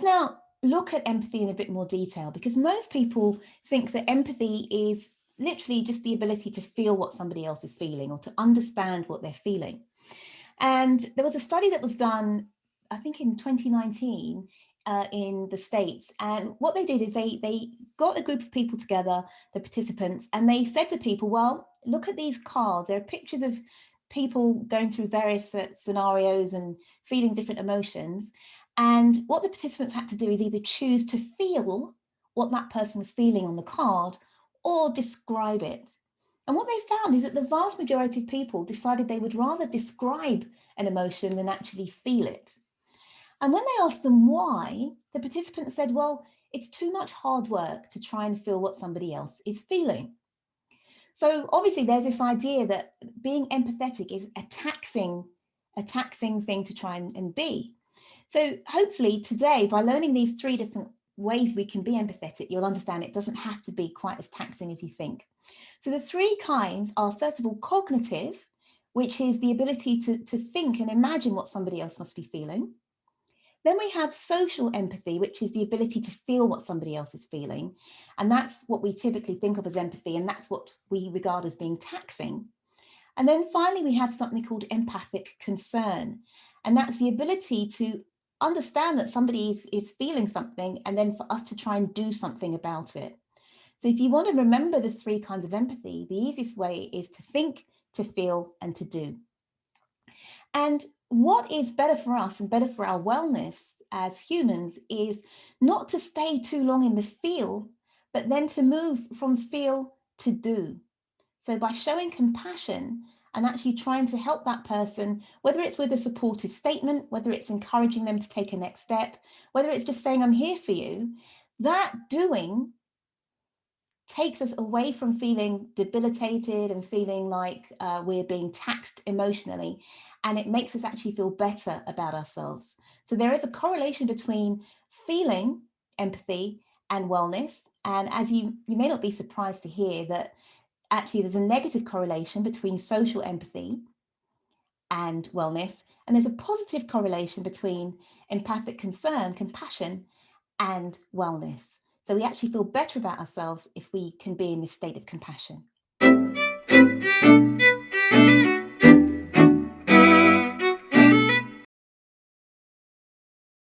now look at empathy in a bit more detail, because most people think that empathy is literally just the ability to feel what somebody else is feeling or to understand what they're feeling. And there was a study that was done, I think in 2019, in the States. And what they did is they got a group of people together, the participants, and they said to people, well, look at these cards. There are pictures of people going through various scenarios and feeling different emotions. And what the participants had to do is either choose to feel what that person was feeling on the card or describe it. And what they found is that the vast majority of people decided they would rather describe an emotion than actually feel it. And when they asked them why, the participants said, well, it's too much hard work to try and feel what somebody else is feeling. So obviously there's this idea that being empathetic is a taxing thing to try and be. So hopefully today, by learning these three different ways we can be empathetic, you'll understand it doesn't have to be quite as taxing as you think. So the three kinds are, first of all, cognitive, which is the ability to think and imagine what somebody else must be feeling. Then we have social empathy, which is the ability to feel what somebody else is feeling. And that's what we typically think of as empathy, and that's what we regard as being taxing. And then finally, we have something called empathic concern. And that's the ability to understand that somebody is feeling something, and then for us to try and do something about it. So if you want to remember the three kinds of empathy, the easiest way is to think, to feel, and to do. And what is better for us and better for our wellness as humans is not to stay too long in the feel, but then to move from feel to do. So by showing compassion and actually trying to help that person, whether it's with a supportive statement, whether it's encouraging them to take a next step, whether it's just saying, I'm here for you, that doing takes us away from feeling debilitated and feeling like we're being taxed emotionally. And it makes us actually feel better about ourselves. So there is a correlation between feeling empathy and wellness. And as you may not be surprised to hear that actually there's a negative correlation between social empathy and wellness. And there's a positive correlation between empathic concern, compassion, and wellness. So we actually feel better about ourselves if we can be in this state of compassion.